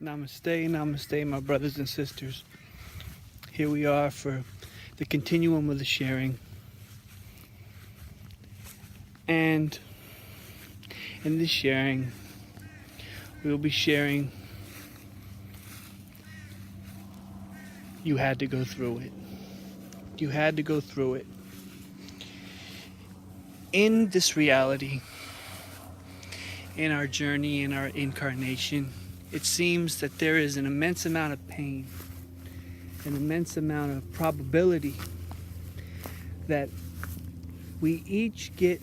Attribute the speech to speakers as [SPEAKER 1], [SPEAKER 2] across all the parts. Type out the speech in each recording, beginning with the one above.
[SPEAKER 1] Namaste, namaste, my brothers and sisters. Here we are for the continuum of the sharing. And in this sharing, we will be sharing you had to go through it. You had to go through it. In this reality, in our journey, in our incarnation, it seems that there is an immense amount of pain, an immense amount of probability that we each get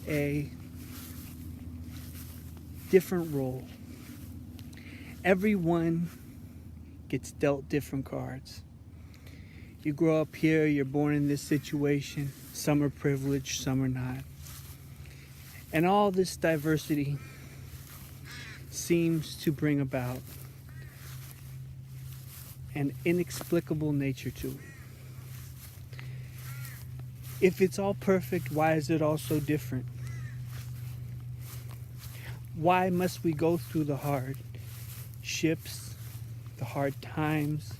[SPEAKER 1] a different role. Everyone gets dealt different cards. You grow up here, you're born in this situation. Some are privileged, some are not. And all this diversity seems to bring about an inexplicable nature to it. If it's all perfect, why is it all so different? Why must we go through the hardships, the hard times,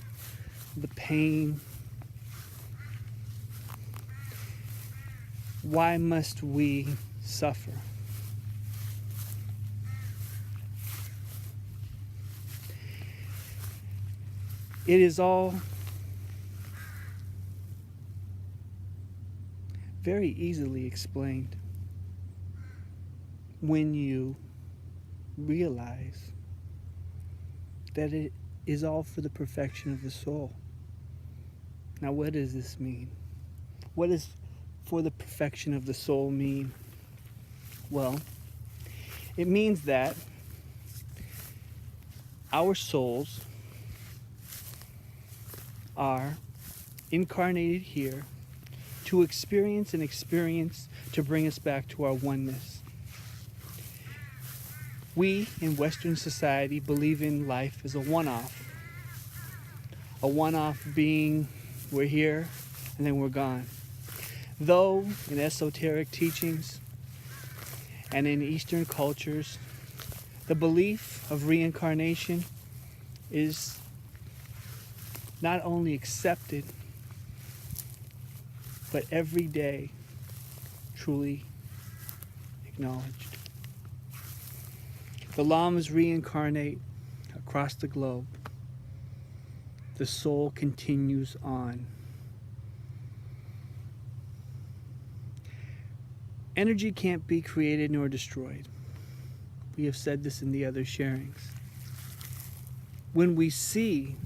[SPEAKER 1] the pain? Why must we suffer? It is all very easily explained when you realize that it is all for the perfection of the soul. Now, what does this mean? What does for the perfection of the soul mean? Well, it means that our souls are incarnated here to experience an experience to bring us back to our oneness. We in Western society believe in life as a one-off. A one-off being we're here and then we're gone. Though in esoteric teachings and in Eastern cultures, the belief of reincarnation is not only accepted, but every day truly acknowledged. The lamas reincarnate across the globe. The soul continues on. Energy can't be created nor destroyed. We have said this in the other sharings. When we see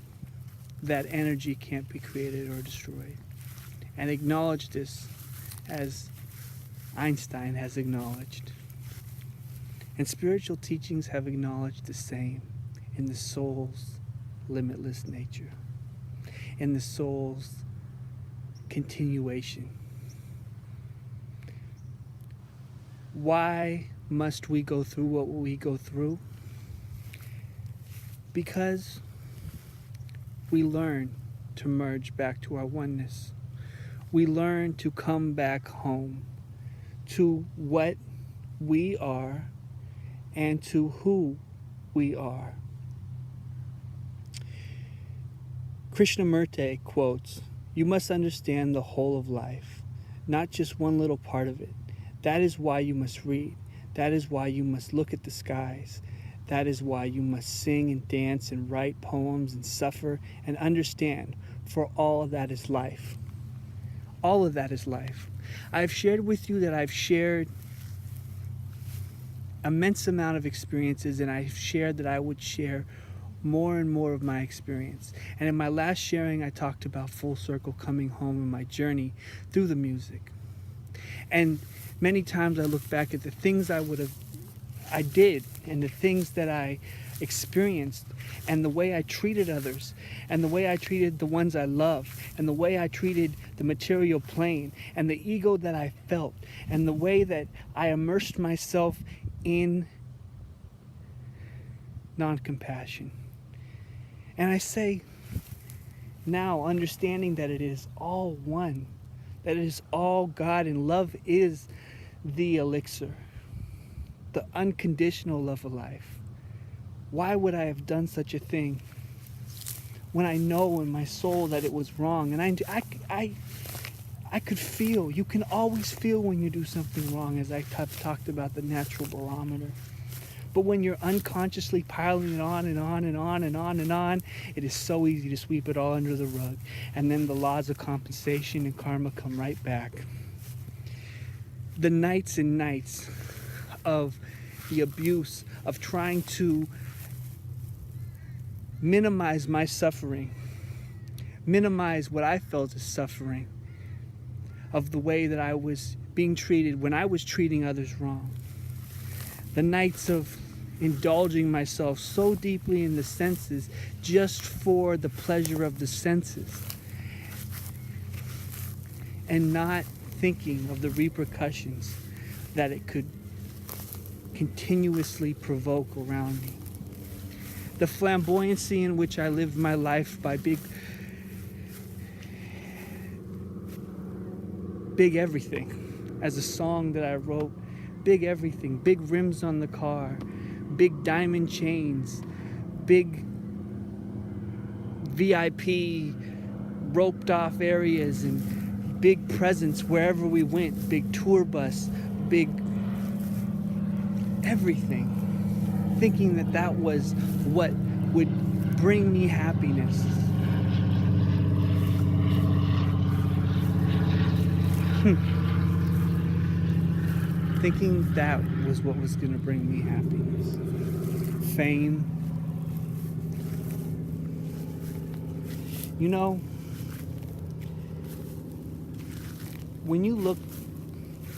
[SPEAKER 1] that energy can't be created or destroyed, and acknowledge this as Einstein has acknowledged, and spiritual teachings have acknowledged the same in the soul's limitless nature, in the soul's continuation. Why must we go through what we go through? Because we learn to merge back to our oneness. We learn to come back home to what we are and to who we are. Krishnamurti quotes, "You must understand the whole of life, not just one little part of it. That is why you must read. That is why you must look at the skies. That is why you must sing and dance and write poems and suffer and understand, for all of that is life." All of that is life. I've shared with you that I've shared immense amount of experiences, and I've shared that I would share more and more of my experience. And in my last sharing, I talked about full circle coming home and my journey through the music. And many times I look back at the things I did and the things that I experienced and the way I treated others and the way I treated the ones I love and the way I treated the material plane and the ego that I felt and the way that I immersed myself in non-compassion. And I say now, understanding that it is all one, that it is all God, and love is the elixir, the unconditional love of life. Why would I have done such a thing when I know in my soul that it was wrong? And I could feel, you can always feel when you do something wrong, as I have talked about the natural barometer. But when you're unconsciously piling it on and on and on and on and on, it is so easy to sweep it all under the rug. And then the laws of compensation and karma come right back. The nights and nights of the abuse, of trying to minimize my suffering, minimize what I felt as suffering, of the way that I was being treated when I was treating others wrong. The nights of indulging myself so deeply in the senses just for the pleasure of the senses, and not thinking of the repercussions that it could continuously provoke around me. The flamboyancy in which I lived my life by big everything, as a song that I wrote, big everything, big rims on the car, big diamond chains, big VIP roped off areas, and big presents wherever we went, big tour bus, big everything, thinking that that was what would bring me happiness. Thinking that was what was going to bring me happiness. Fame. You know, when you look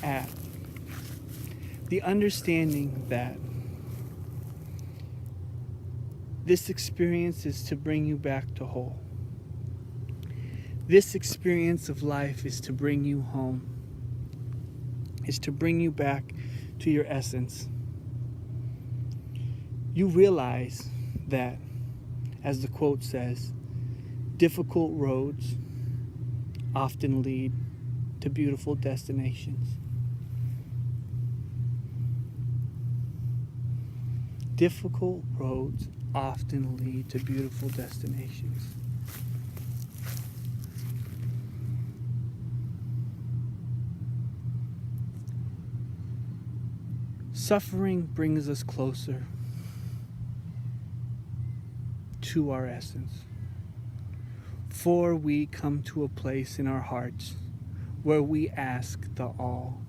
[SPEAKER 1] at the understanding that this experience is to bring you back to whole. This experience of life is to bring you home. Is to bring you back to your essence. You realize that, as the quote says, difficult roads often lead to beautiful destinations. Difficult roads often lead to beautiful destinations. Suffering brings us closer to our essence. For we come to a place in our hearts where we ask the all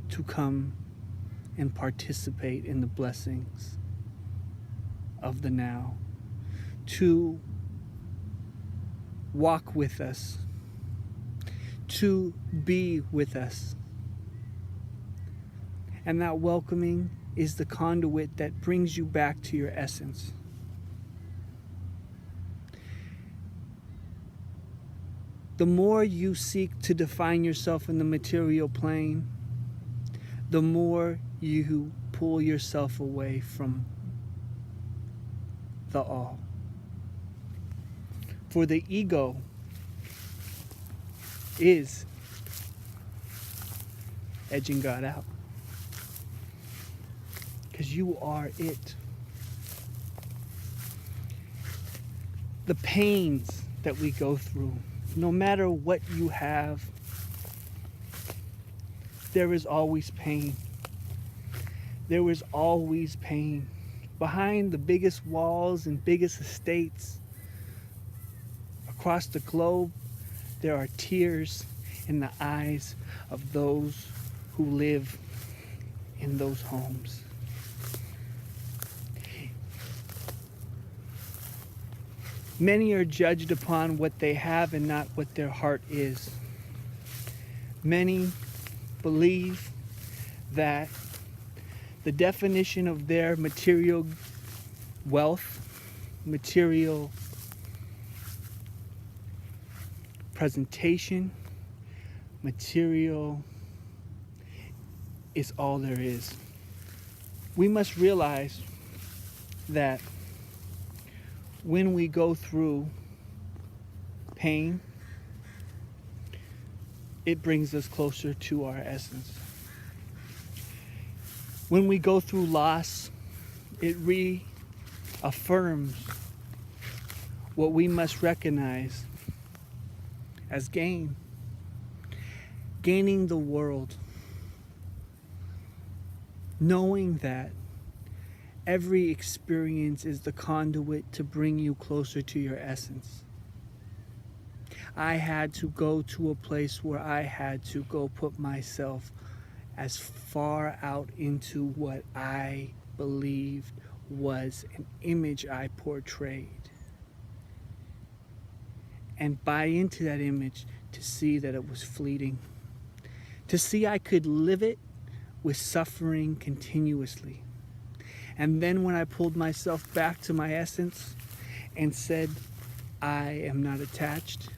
[SPEAKER 1] to come and participate in the blessings of the now, to walk with us, to be with us. And that welcoming is the conduit that brings you back to your essence. The more you seek to define yourself in the material plane, the more you pull yourself away from the all. For the ego is edging God out. Because you are it. The pains that we go through, no matter what you have, there is always pain. There is always pain. Behind the biggest walls and biggest estates across the globe, there are tears in the eyes of those who live in those homes. Many are judged upon what they have and not what their heart is. Many believe that the definition of their material wealth, material presentation, material is all there is. We must realize that when we go through pain, it brings us closer to our essence. When we go through loss, it affirms what we must recognize as gain. Gaining the world. Knowing that every experience is the conduit to bring you closer to your essence. I had to go to a place where I had to go put myself as far out into what I believed was an image I portrayed. And buy into that image to see that it was fleeting. To see I could live it with suffering continuously. And then when I pulled myself back to my essence and said, I am not attached,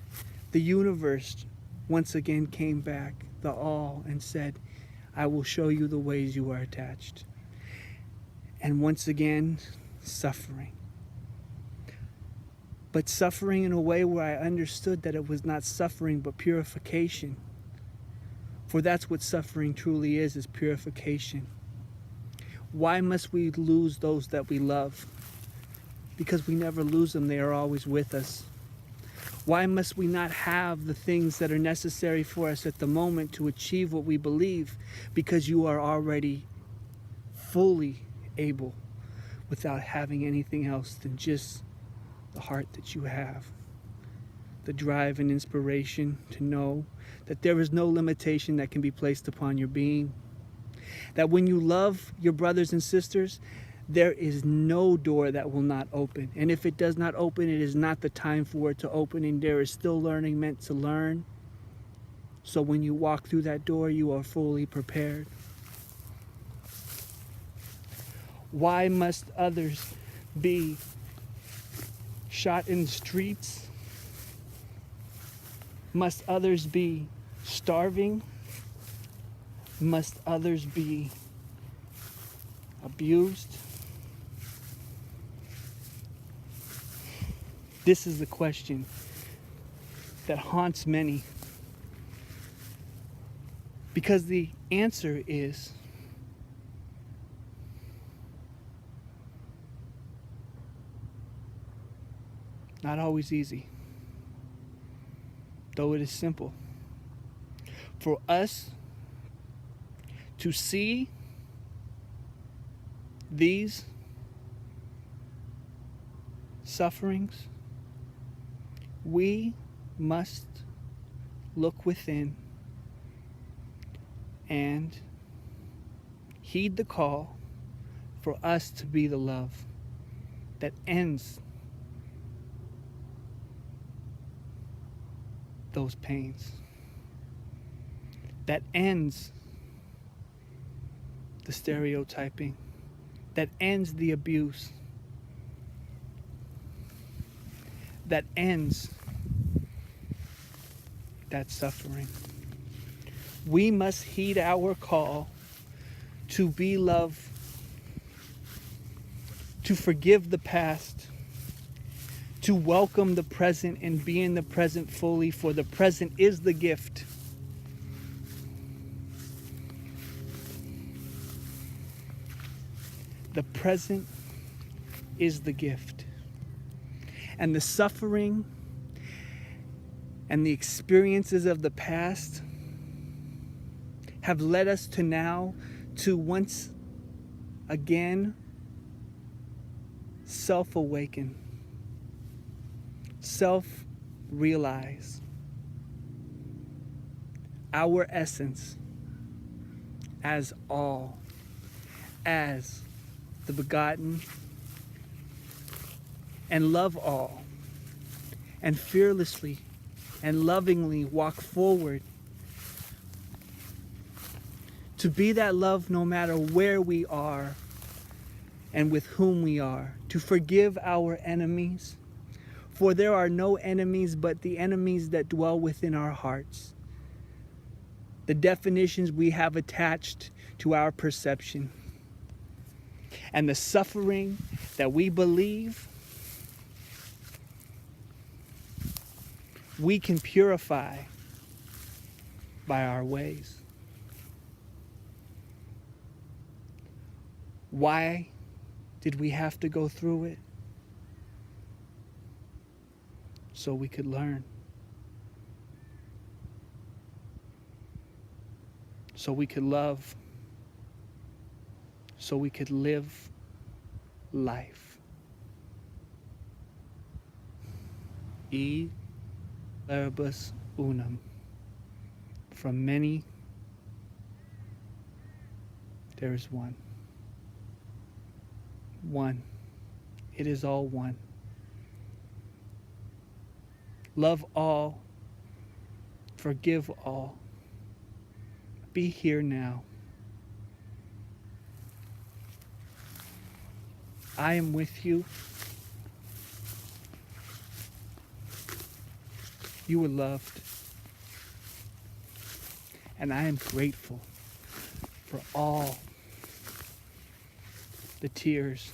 [SPEAKER 1] the universe once again came back, the all, and said, I will show you the ways you are attached. And once again, suffering. But suffering in a way where I understood that it was not suffering but purification. For that's what suffering truly is purification. Why must we lose those that we love? Because we never lose them, they are always with us. Why must we not have the things that are necessary for us at the moment to achieve what we believe? Because you are already fully able without having anything else than just the heart that you have. The drive and inspiration to know that there is no limitation that can be placed upon your being. That when you love your brothers and sisters, there is no door that will not open. And if it does not open, it is not the time for it to open, and there is still learning meant to learn. So when you walk through that door, you are fully prepared. Why must others be shot in the streets? Must others be starving? Must others be abused? This is the question that haunts many. Because the answer is not always easy, though it is simple. For us to see these sufferings, we must look within and heed the call for us to be the love that ends those pains, that ends the stereotyping, that ends the abuse, that ends that suffering. We must heed our call to be love, to forgive the past, to welcome the present and be in the present fully, for the present is the gift. The present is the gift. And the suffering and the experiences of the past have led us to now to once again self-awaken, self-realize our essence as all, as the begotten, and love all, and fearlessly and lovingly walk forward to be that love no matter where we are and with whom we are, to forgive our enemies, for there are no enemies but the enemies that dwell within our hearts, the definitions we have attached to our perception, and the suffering that we believe we can purify by our ways. Why did we have to go through it? so we could learn, so we could love, so we could live life. E pluribus unum. From many, there is one. One. It is all one. Love all. Forgive all. Be here now. I am with you. You were loved. And I am grateful for all the tears,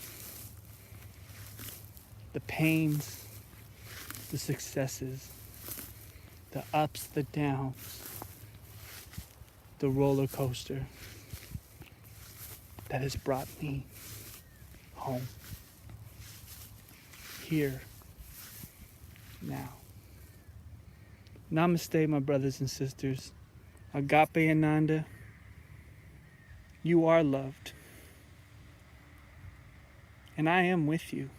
[SPEAKER 1] the pains, the successes, the ups, the downs, the roller coaster that has brought me home. Here, now. Namaste, my brothers and sisters. Agape Ananda, you are loved. And I am with you.